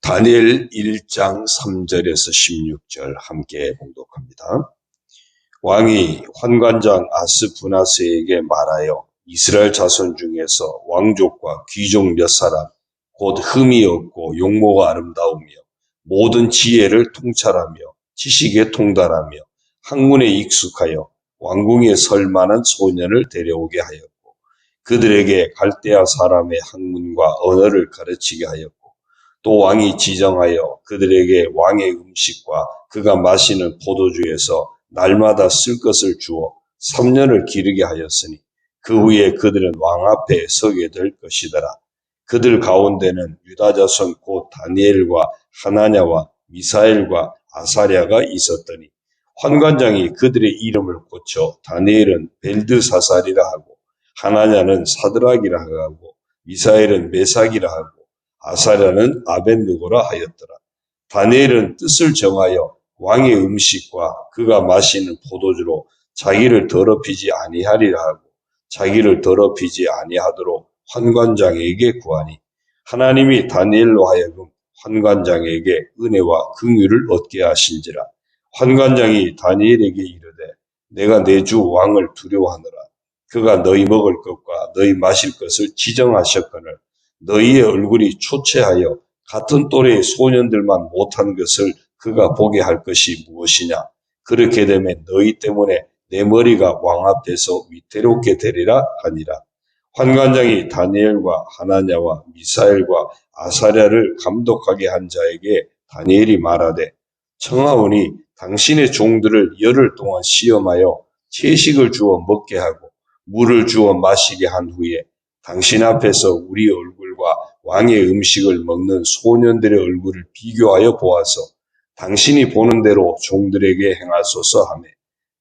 다니엘 1장 3절에서 16절 함께 봉독합니다. 왕이 환관장 아스푸나스에게 말하여 이스라엘 자손 중에서 왕족과 귀족 몇 사람 곧 흠이 없고 용모가 아름다우며 모든 지혜를 통찰하며 지식에 통달하며 학문에 익숙하여 왕궁에 설 만한 소년을 데려오게 하였고 그들에게 갈대아 사람의 학문과 언어를 가르치게 하였고 또 왕이 지정하여 그들에게 왕의 음식과 그가 마시는 포도주에서 날마다 쓸 것을 주어 3년을 기르게 하였으니 그 후에 그들은 왕 앞에 서게 될 것이더라. 그들 가운데는 유다 자손 곧 다니엘과 하나냐와 미사엘과 아사랴가 있었더니 환관장이 그들의 이름을 고쳐 다니엘은 벨드사살이라 하고 하나냐는 사드락이라 하고 미사엘은 메삭이라 하고 아사랴는 아벳느고라 하였더라. 다니엘은 뜻을 정하여 왕의 음식과 그가 마시는 포도주로 자기를 더럽히지 아니하리라 하고 자기를 더럽히지 아니하도록 환관장에게 구하니 하나님이 다니엘로 하여금 환관장에게 은혜와 긍휼을 얻게 하신지라. 환관장이 다니엘에게 이르되 내가 내 주 왕을 두려워하노라. 그가 너희 먹을 것과 너희 마실 것을 지정하셨거늘 너희의 얼굴이 초췌하여 같은 또래의 소년들만 못한 것을 그가 보게 할 것이 무엇이냐. 그렇게 되면 너희 때문에 내 머리가 왕 앞에서 위태롭게 되리라 하니라. 환관장이 다니엘과 하나냐와 미사엘과 아사랴를 감독하게 한 자에게 다니엘이 말하되 청하오니 당신의 종들을 열흘 동안 시험하여 채식을 주어 먹게 하고 물을 주어 마시게 한 후에 당신 앞에서 우리 얼굴과 왕의 음식을 먹는 소년들의 얼굴을 비교하여 보아서 당신이 보는 대로 종들에게 행하소서 하며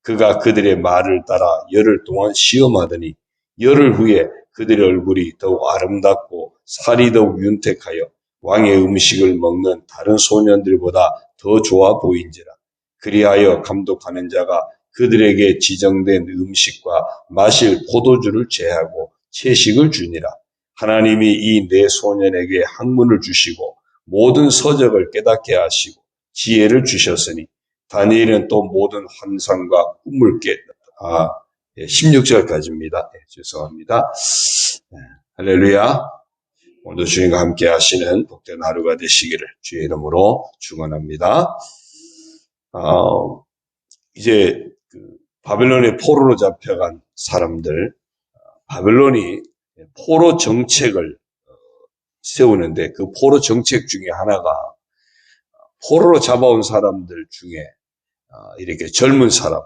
그가 그들의 말을 따라 열흘 동안 시험하더니 열흘 후에 그들의 얼굴이 더욱 아름답고 살이 더욱 윤택하여 왕의 음식을 먹는 다른 소년들보다 더 좋아 보인지라. 그리하여 감독하는 자가 그들에게 지정된 음식과 마실 포도주를 제하고 채식을 주니라. 하나님이 이 네 소년에게 학문을 주시고 모든 서적을 깨닫게 하시고 지혜를 주셨으니 다니엘은 또 모든 환상과 꿈을 깼다. 16절까지입니다. 죄송합니다. 할렐루야. 오늘도 주님과 함께 하시는 복된 하루가 되시기를 주의 이름으로 축원합니다. 이제 바벨론의 포로로 잡혀간 사람들, 바벨론이 포로 정책을 세우는데 그 포로 정책 중에 하나가 포로로 잡아온 사람들 중에 이렇게 젊은 사람,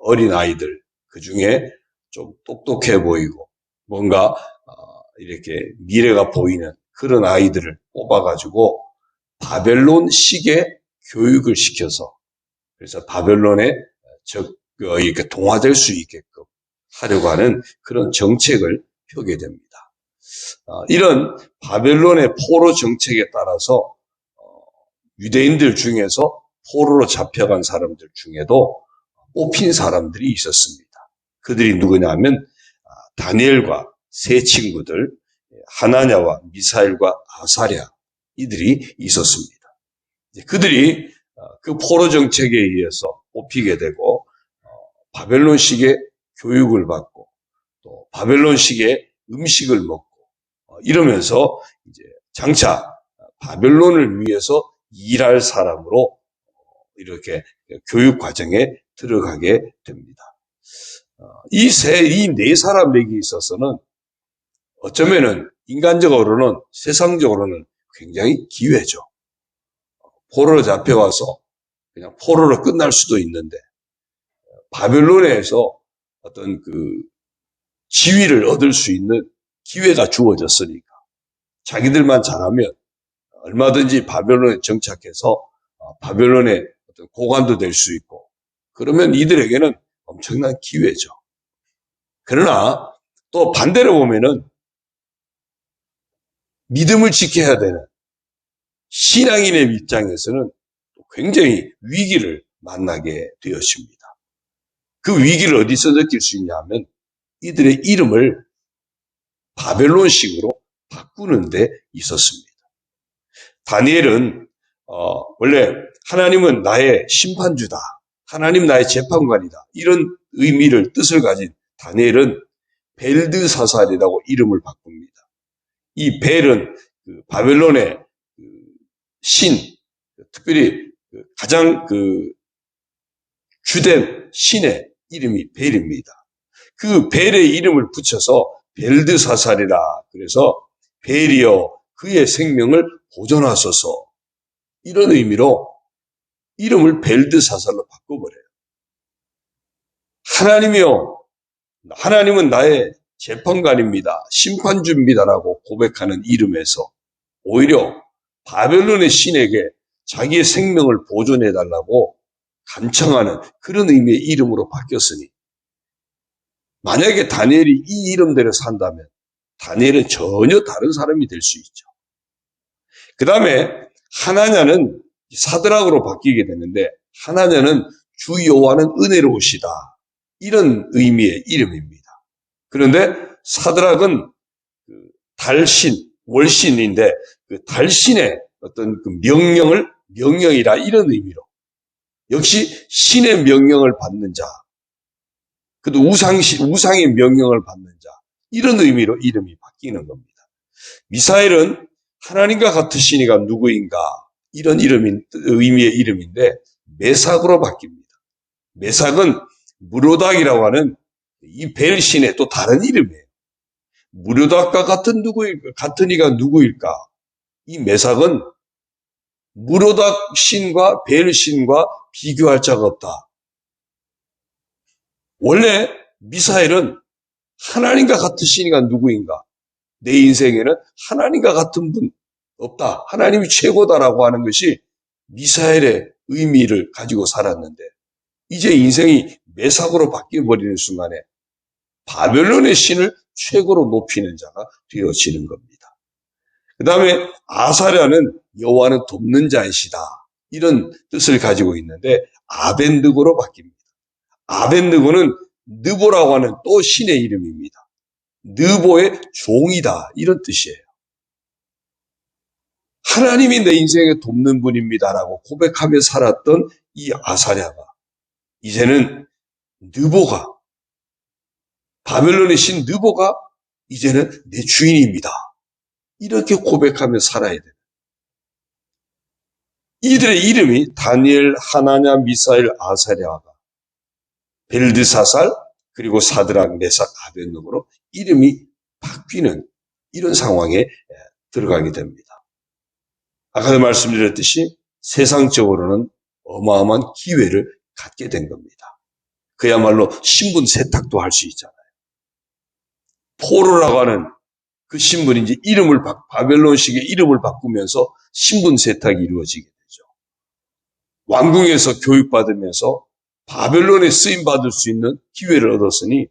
어린 아이들, 그 중에 좀 똑똑해 보이고 뭔가 이렇게 미래가 보이는 그런 아이들을 뽑아가지고 바벨론식의 교육을 시켜서 그래서 바벨론에 이렇게 동화될 수 있게끔 하려고 하는 그런 정책을 펴게 됩니다. 이런 바벨론의 포로 정책에 따라서 유대인들 중에서 포로로 잡혀간 사람들 중에도 뽑힌 사람들이 있었습니다. 그들이 누구냐면 다니엘과 세 친구들 하나냐와 미사엘과 아사랴 이들이 있었습니다. 그들이 그 포로 정책에 의해서 뽑히게 되고 바벨론식의 교육을 받고 또 바벨론식의 음식을 먹고 이러면서 이제 장차 바벨론을 위해서 일할 사람으로 이렇게 교육 과정에 들어가게 됩니다. 이 네 사람에게 있어서는 어쩌면은 인간적으로는 세상적으로는 굉장히 기회죠. 포로로 잡혀와서 그냥 포로로 끝날 수도 있는데 바벨론에서 어떤 지위를 얻을 수 있는 기회가 주어졌으니까 자기들만 잘하면 얼마든지 바벨론에 정착해서 바벨론의 어떤 고관도 될 수 있고 그러면 이들에게는 엄청난 기회죠. 그러나 또 반대로 보면은 믿음을 지켜야 되는 신앙인의 입장에서는 굉장히 위기를 만나게 되었습니다. 그 위기를 어디서 느낄 수 있냐면 이들의 이름을 바벨론식으로 바꾸는 데 있었습니다. 다니엘은 원래 하나님은 나의 심판주다. 하나님 나의 재판관이다. 이런 의미를 뜻을 가진 다니엘은 벨드사살이라고 이름을 바꿉니다. 이 벨은 바벨론의 신, 특별히 가장 주된 신의 이름이 벨입니다. 그 벨의 이름을 붙여서 벨드사살이라 그래서 벨이여 그의 생명을 보존하소서 이런 의미로 이름을 벨드사살로 바꿔버려요. 하나님이여 하나님은 나의 재판관입니다. 심판주입니다라고 고백하는 이름에서 오히려 바벨론의 신에게 자기의 생명을 보존해달라고 간청하는 그런 의미의 이름으로 바뀌었으니 만약에 다니엘이 이 이름대로 산다면 다니엘은 전혀 다른 사람이 될 수 있죠. 그 다음에 하나냐는 사드락으로 바뀌게 되는데 하나냐는 주 여호와는 은혜로우시다. 이런 의미의 이름입니다. 그런데 사드락은 달신, 월신인데 그 달신의 어떤 그 명령이라 이런 의미로 역시 신의 명령을 받는 자, 그도 우상의 명령을 받는 자 이런 의미로 이름이 바뀌는 겁니다. 미사엘은 하나님과 같으시니가 누구인가 이런 의미의 이름인데 메삭으로 바뀝니다. 메삭은 무로닥이라고 하는 이 벨신의 또 다른 이름이에요. 무로닥과 같은 이가 누구일까? 이 메삭은 무로닥 신과 벨 신과 비교할 자가 없다. 원래 미사엘은 하나님과 같으신 이가 누구인가? 내 인생에는 하나님과 같은 분 없다. 하나님이 최고다라고 하는 것이 미사엘의 의미를 가지고 살았는데 이제 인생이 메삭으로 바뀌어버리는 순간에 바벨론의 신을 최고로 높이는 자가 되어지는 겁니다. 그 다음에 아사랴는 여호와는 돕는 자이시다. 이런 뜻을 가지고 있는데 아벤느고로 바뀝니다. 아벤느고는 느보라고 하는 또 신의 이름입니다. 느보의 종이다. 이런 뜻이에요. 하나님이 내 인생에 돕는 분입니다라고 고백하며 살았던 이 아사랴가 이제는 느보가 바벨론의 신 느보가 이제는 내 주인입니다. 이렇게 고백하며 살아야 돼요. 이들의 이름이 다니엘, 하나냐, 미사엘, 아사랴가 벨드사살 그리고 사드락, 메삭, 아벤느고로 이름이 바뀌는 이런 상황에 들어가게 됩니다. 아까도 말씀드렸듯이 세상적으로는 어마어마한 기회를 갖게 된 겁니다. 그야말로 신분 세탁도 할 수 있잖아요. 포로라고 하는 그 신분이 이제 바벨론식의 이름을 바꾸면서 신분 세탁이 이루어지게 되죠. 왕궁에서 교육받으면서 바벨론에 쓰임받을 수 있는 기회를 얻었으니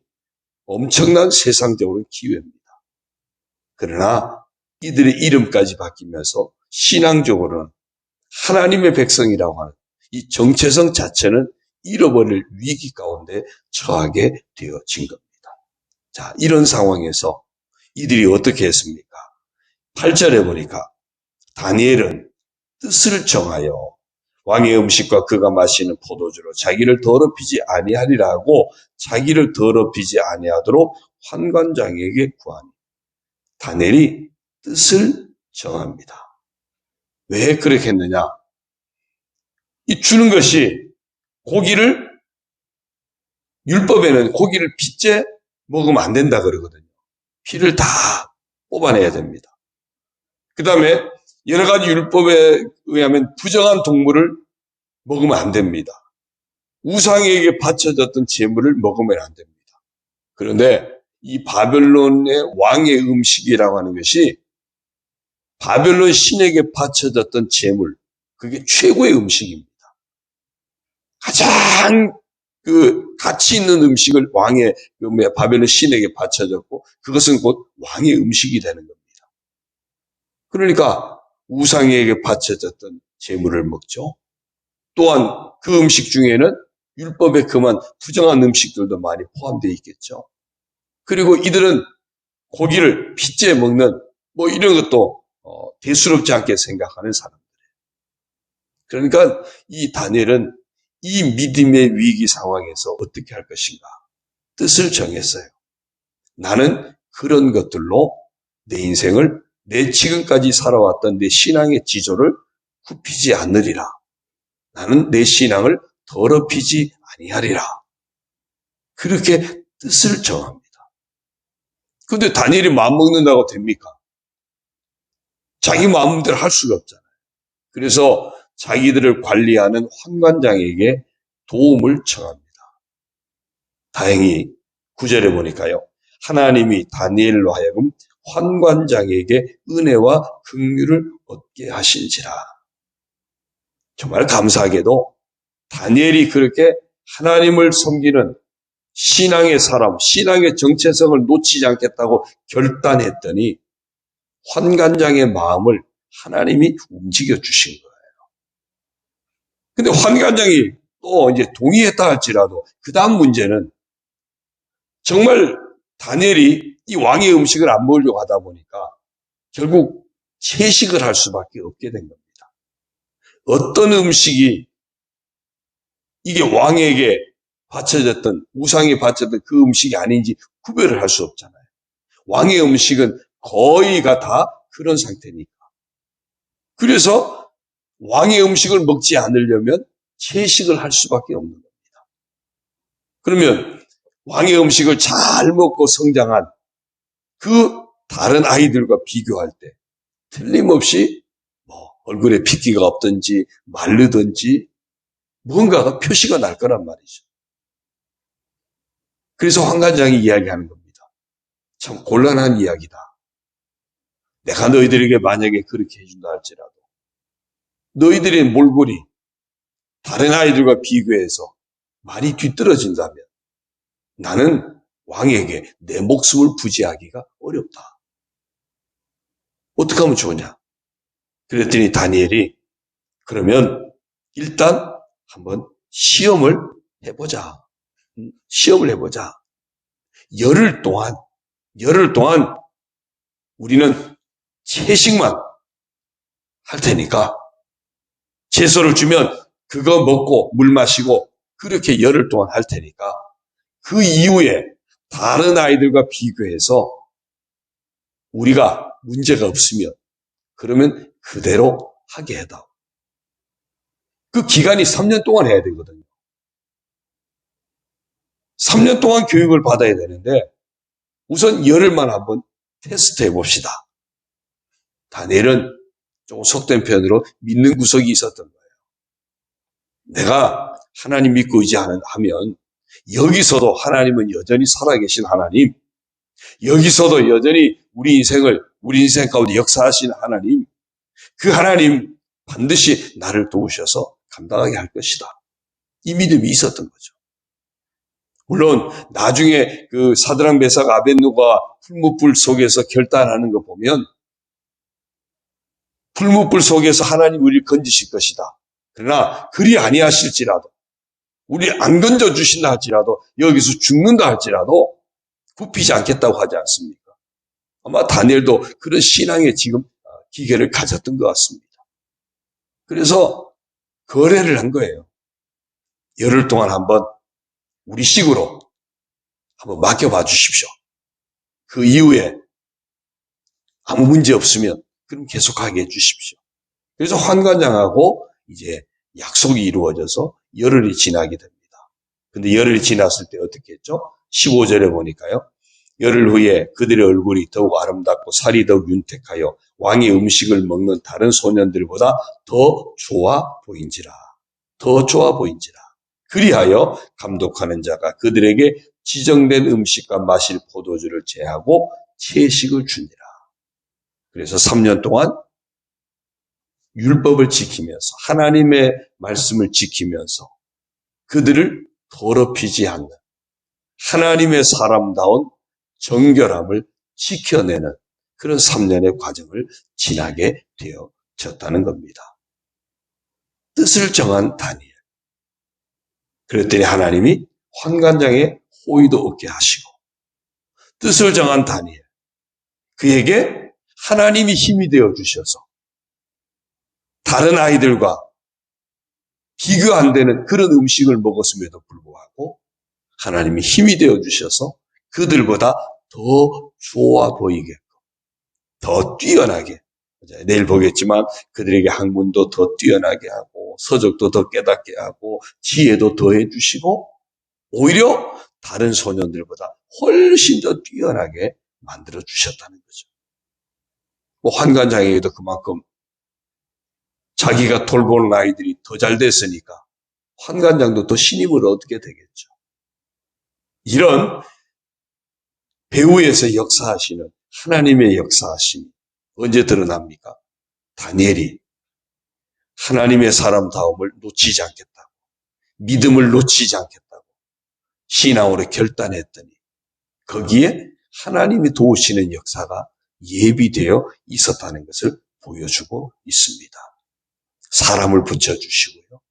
엄청난 세상적으로는 기회입니다. 그러나 이들의 이름까지 바뀌면서 신앙적으로는 하나님의 백성이라고 하는 이 정체성 자체는 잃어버릴 위기 가운데 처하게 되어진 겁니다. 자, 이런 상황에서 이들이 어떻게 했습니까? 8절에 보니까 다니엘은 뜻을 정하여 왕의 음식과 그가 마시는 포도주로 자기를 더럽히지 아니하리라고 자기를 더럽히지 아니하도록 환관장에게 구하니 다니엘이 뜻을 정합니다. 왜 그렇게 했느냐? 이 주는 것이 율법에는 고기를 핏째 먹으면 안 된다 그러거든요. 피를 다 뽑아내야 됩니다. 그 다음에 여러 가지 율법에 의하면 부정한 동물을 먹으면 안 됩니다. 우상에게 바쳐졌던 제물을 먹으면 안 됩니다. 그런데 이 바벨론의 왕의 음식이라고 하는 것이 바벨론 신에게 바쳐졌던 제물, 그게 최고의 음식입니다. 가장 가치 있는 음식을 바벨론 신에게 바쳐졌고 그것은 곧 왕의 음식이 되는 겁니다. 그러니까 우상에게 바쳐졌던 제물을 먹죠. 또한 그 음식 중에는 율법에 금한 부정한 음식들도 많이 포함되어 있겠죠. 그리고 이들은 고기를 핏째 먹는 이런 것도 대수롭지 않게 생각하는 사람들. 그러니까 이 다니엘은 이 믿음의 위기 상황에서 어떻게 할 것인가 뜻을 정했어요. 나는 그런 것들로 내 인생을, 내 지금까지 살아왔던 내 신앙의 지조를 굽히지 않으리라. 나는 내 신앙을 더럽히지 아니하리라. 그렇게 뜻을 정합니다. 그런데 다니엘이 마음먹는다고 됩니까? 자기 마음대로 할 수가 없잖아요. 그래서 자기들을 관리하는 환관장에게 도움을 청합니다. 다행히 9절에 보니까요. 하나님이 다니엘로 하여금 환관장에게 은혜와 긍휼을 얻게 하신지라. 정말 감사하게도 다니엘이 그렇게 하나님을 섬기는 신앙의 사람, 신앙의 정체성을 놓치지 않겠다고 결단했더니 환관장의 마음을 하나님이 움직여 주신 거예요. 근데 환관장이 또 이제 동의했다 할지라도 그 다음 문제는 정말 다니엘이 이 왕의 음식을 안 먹으려고 하다 보니까 결국 채식을 할 수밖에 없게 된 겁니다. 어떤 음식이 이게 왕에게 바쳐졌던, 우상에 바쳐졌던 그 음식이 아닌지 구별을 할 수 없잖아요. 왕의 음식은 거의가 다 그런 상태니까. 그래서 왕의 음식을 먹지 않으려면 채식을 할 수밖에 없는 겁니다. 그러면 왕의 음식을 잘 먹고 성장한 그 다른 아이들과 비교할 때 틀림없이 얼굴에 핏기가 없든지 마르든지 뭔가가 표시가 날 거란 말이죠. 그래서 환관장이 이야기하는 겁니다. 참 곤란한 이야기다. 내가 너희들에게 만약에 그렇게 해준다 할지라도 너희들의 몰골이 다른 아이들과 비교해서 많이 뒤떨어진다면 나는 왕에게 내 목숨을 부지하기가 어렵다. 어떻게 하면 좋으냐? 그랬더니 다니엘이 그러면 일단 한번 시험을 해보자. 시험을 해보자. 열흘 동안 우리는 채식만 할 테니까 채소를 주면 그거 먹고 물 마시고 그렇게 열흘 동안 할 테니까 그 이후에 다른 아이들과 비교해서 우리가 문제가 없으면 그러면 그대로 하게 해다오. 그 기간이 3년 동안 해야 되거든요. 3년 동안 교육을 받아야 되는데 우선 열흘만 한번 테스트 해봅시다. 다니엘은 조금 속된 표현으로 믿는 구석이 있었던 거예요. 내가 하나님 믿고 의지하면 여기서도 하나님은 여전히 살아계신 하나님, 여기서도 여전히 우리 인생 가운데 역사하신 하나님, 그 하나님 반드시 나를 도우셔서 감당하게 할 것이다. 이 믿음이 있었던 거죠. 물론 나중에 그 사드락 메삭 아벳느고가 풀무불 속에서 결단하는 거 보면 풀무불 속에서 하나님 우리를 건지실 것이다. 그러나 그리 아니하실지라도 우리 안 건져주신다 할지라도 여기서 죽는다 할지라도 굽히지 않겠다고 하지 않습니까? 아마 다니엘도 그런 신앙의 지금 기계를 가졌던 것 같습니다. 그래서 거래를 한 거예요. 열흘 동안 한번 우리식으로 한번 맡겨봐 주십시오. 그 이후에 아무 문제 없으면 그럼 계속하게 해주십시오. 그래서 환관장하고 이제 약속이 이루어져서 열흘이 지나게 됩니다. 근데 열흘이 지났을 때 어떻게 했죠? 15절에 보니까요. 열흘 후에 그들의 얼굴이 더욱 아름답고 살이 더욱 윤택하여 왕의 음식을 먹는 다른 소년들보다 더 좋아 보인지라. 더 좋아 보인지라. 그리하여 감독하는 자가 그들에게 지정된 음식과 마실 포도주를 제하고 채식을 주니라. 그래서 3년 동안 율법을 지키면서 하나님의 말씀을 지키면서 그들을 더럽히지 않는 하나님의 사람다운 정결함을 지켜내는 그런 3년의 과정을 지나게 되어졌다는 겁니다. 뜻을 정한 다니엘. 그랬더니 하나님이 환관장의 호의도 얻게 하시고 뜻을 정한 다니엘. 그에게 하나님이 힘이 되어 주셔서 다른 아이들과 비교 안 되는 그런 음식을 먹었음에도 불구하고 하나님이 힘이 되어 주셔서 그들보다 더 좋아 보이게, 더 뛰어나게, 내일 보겠지만 그들에게 학문도 더 뛰어나게 하고 서적도 더 깨닫게 하고 지혜도 더해 주시고 오히려 다른 소년들보다 훨씬 더 뛰어나게 만들어 주셨다는 거죠. 환관장에게도 그만큼 자기가 돌보는 아이들이 더 잘 됐으니까 환관장도 더 신임을 얻게 되겠죠. 이런 배후에서 역사하시는 하나님의 역사하심이 언제 드러납니까? 다니엘이 하나님의 사람다움을 놓치지 않겠다고, 믿음을 놓치지 않겠다고 신앙으로 결단했더니 거기에 하나님이 도우시는 역사가 예비되어 있었다는 것을 보여주고 있습니다. 사람을 붙여주시고요.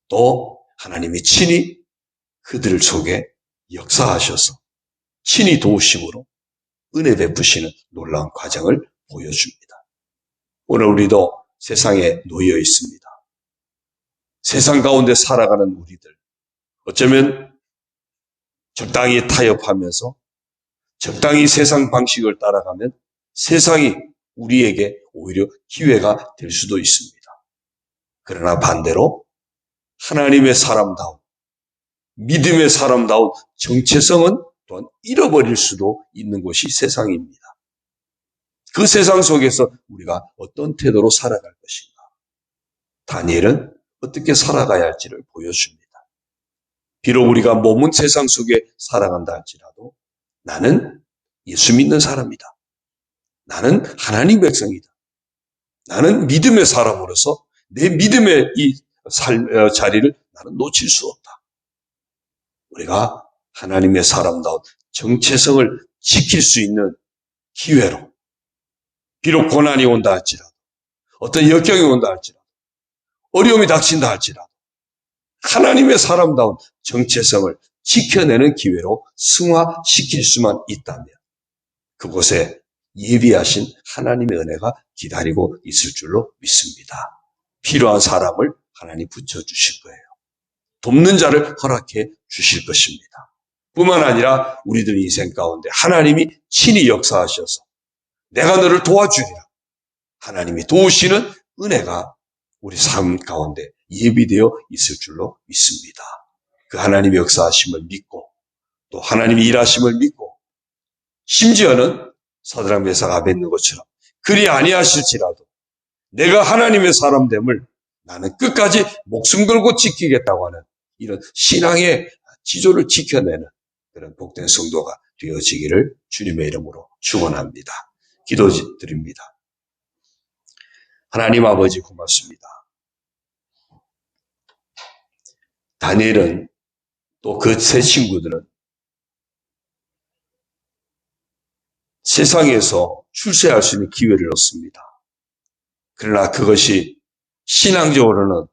또 하나님이 친히 그들 속에 역사하셔서 친히 도우심으로 은혜 베푸시는 놀라운 과정을 보여줍니다. 오늘 우리도 세상에 놓여 있습니다. 세상 가운데 살아가는 우리들, 어쩌면 적당히 타협하면서 적당히 세상 방식을 따라가면 세상이 우리에게 오히려 기회가 될 수도 있습니다. 그러나 반대로 하나님의 사람다운, 믿음의 사람다운 정체성은 또한 잃어버릴 수도 있는 곳이 세상입니다. 그 세상 속에서 우리가 어떤 태도로 살아갈 것인가? 다니엘은 어떻게 살아가야 할지를 보여줍니다. 비록 우리가 몸은 세상 속에 살아간다 할지라도 나는 예수 믿는 사람이다. 나는 하나님 백성이다. 나는 믿음의 사람으로서 내 믿음의 이 자리를 나는 놓칠 수 없다. 우리가 하나님의 사람다운 정체성을 지킬 수 있는 기회로, 비록 고난이 온다 할지라도, 어떤 역경이 온다 할지라도, 어려움이 닥친다 할지라도 하나님의 사람다운 정체성을 지켜내는 기회로 승화시킬 수만 있다면 그곳에 예비하신 하나님의 은혜가 기다리고 있을 줄로 믿습니다. 필요한 사람을 하나님 붙여주실 거예요. 돕는 자를 허락해 주실 것입니다. 뿐만 아니라 우리들 인생 가운데 하나님이 친히 역사하셔서 내가 너를 도와주리라. 하나님이 도우시는 은혜가 우리 삶 가운데 예비되어 있을 줄로 믿습니다. 그 하나님의 역사하심을 믿고 또 하나님이 일하심을 믿고 심지어는 사드락 메삭 아벳느고처럼 그리 아니하실지라도 내가 하나님의 사람됨을 나는 끝까지 목숨 걸고 지키겠다고 하는 이런 신앙의 지조를 지켜내는 그런 복된 성도가 되어지기를 주님의 이름으로 축원합니다. 기도드립니다. 하나님 아버지 고맙습니다. 다니엘은 또 그 세 친구들은 세상에서 출세할 수 있는 기회를 얻습니다. 그러나 그것이 신앙적으로는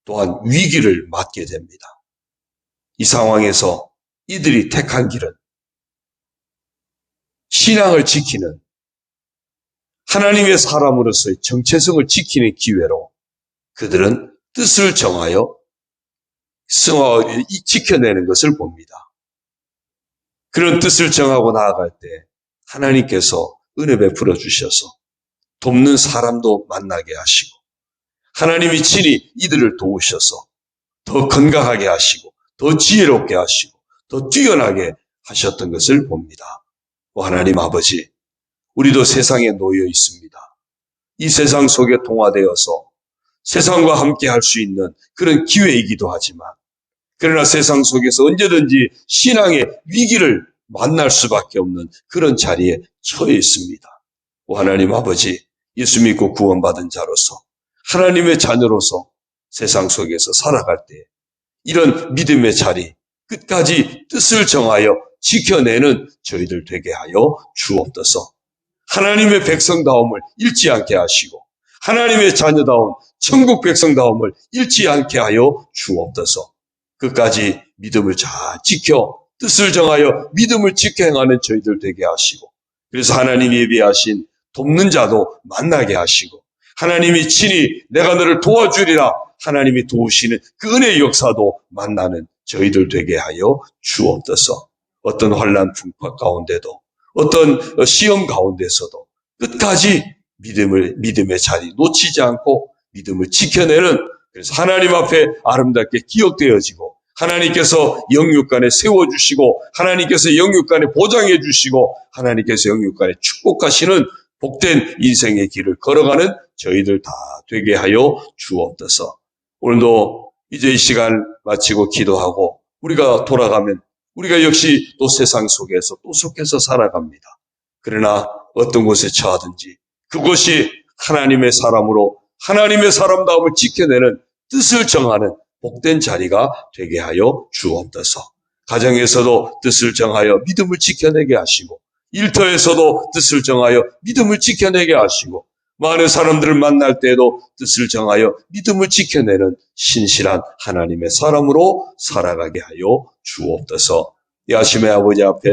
또한 위기를 맞게 됩니다. 이 상황에서 이들이 택한 길은 신앙을 지키는 하나님의 사람으로서의 정체성을 지키는 기회로 그들은 뜻을 정하여 지켜내는 것을 봅니다. 그런 뜻을 정하고 나아갈 때 하나님께서 은혜 베풀어 주셔서 돕는 사람도 만나게 하시고 하나님이 친히 이들을 도우셔서 더 건강하게 하시고 더 지혜롭게 하시고 더 뛰어나게 하셨던 것을 봅니다. 하나님 아버지, 우리도 세상에 놓여 있습니다. 이 세상 속에 동화되어서 세상과 함께 할 수 있는 그런 기회이기도 하지만 그러나 세상 속에서 언제든지 신앙의 위기를 만날 수밖에 없는 그런 자리에 처해 있습니다. 하나님 아버지, 예수 믿고 구원받은 자로서 하나님의 자녀로서 세상 속에서 살아갈 때 이런 믿음의 자리, 끝까지 뜻을 정하여 지켜내는 저희들 되게 하여 주옵소서. 하나님의 백성다움을 잃지 않게 하시고 하나님의 자녀다운 천국 백성다움을 잃지 않게 하여 주옵소서. 끝까지 믿음을 잘 지켜 뜻을 정하여 믿음을 지켜 행하는 저희들 되게 하시고 그래서 하나님이 예비하신 돕는 자도 만나게 하시고 하나님이 친히 내가 너를 도와주리라 하나님이 도우시는 그 은혜의 역사도 만나는 저희들 되게 하여 주옵소서. 어떤 환난 풍파 가운데도 어떤 시험 가운데서도 끝까지 믿음의 자리 놓치지 않고 믿음을 지켜내는, 그래서 하나님 앞에 아름답게 기억되어지고 하나님께서 영육간에 세워주시고 하나님께서 영육간에 보장해 주시고 하나님께서 영육간에 축복하시는 복된 인생의 길을 걸어가는 저희들 다 되게 하여 주옵소서. 오늘도 이제 이 시간 마치고 기도하고 우리가 돌아가면 우리가 역시 또 세상 속에서 또 속해서 살아갑니다. 그러나 어떤 곳에 처하든지 그것이 하나님의 사람으로 하나님의 사람다움을 지켜내는 뜻을 정하는 복된 자리가 되게 하여 주옵소서. 가정에서도 뜻을 정하여 믿음을 지켜내게 하시고 일터에서도 뜻을 정하여 믿음을 지켜내게 하시고 많은 사람들을 만날 때에도 뜻을 정하여 믿음을 지켜내는 신실한 하나님의 사람으로 살아가게 하여 주옵소서. 이 아침에 아버지 앞에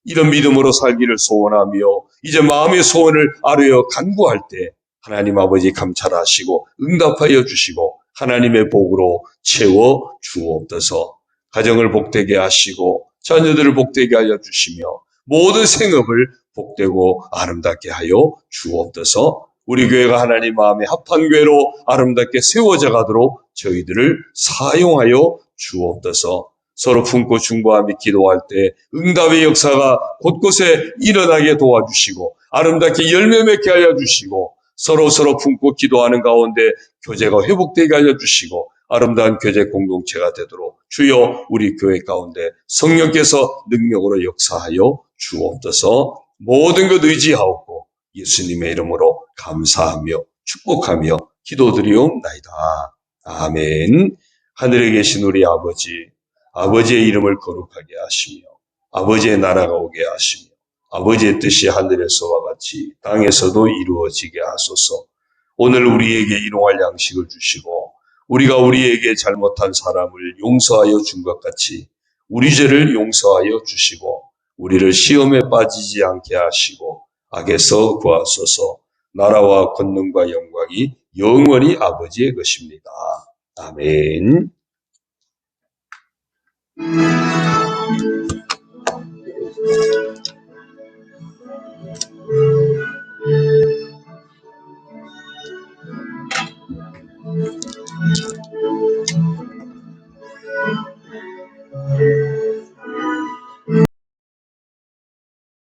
이런 믿음으로 살기를 소원하며 이제 마음의 소원을 아뢰어 간구할 때 하나님 아버지 감찰하시고 응답하여 주시고 하나님의 복으로 채워 주옵소서. 가정을 복되게 하시고 자녀들을 복되게 하여 주시며 모든 생업을 복되고 아름답게 하여 주옵소서. 우리 교회가 하나님 마음에 합한 교회로 아름답게 세워져 가도록 저희들을 사용하여 주옵소서. 서로 품고 중보하며 기도할 때 응답의 역사가 곳곳에 일어나게 도와주시고 아름답게 열매 맺게 하여 주시고 서로 품고 기도하는 가운데 교제가 회복되게 하여 주시고 아름다운 교제 공동체가 되도록 주여 우리 교회 가운데 성령께서 능력으로 역사하여 주옵소서. 모든 것 의지하옵고 예수님의 이름으로 감사하며 축복하며 기도드리옵나이다. 아멘. 하늘에 계신 우리 아버지의 이름을 거룩하게 하시며 아버지의 나라가 오게 하시며 아버지의 뜻이 하늘에서와 같이 땅에서도 이루어지게 하소서. 오늘 우리에게 일용할 양식을 주시고 우리가 우리에게 잘못한 사람을 용서하여 준 것 같이 우리 죄를 용서하여 주시고 우리를 시험에 빠지지 않게 하시고 악에서 구하소서. 나라와 권능과 영광이 영원히 아버지의 것입니다. 아멘.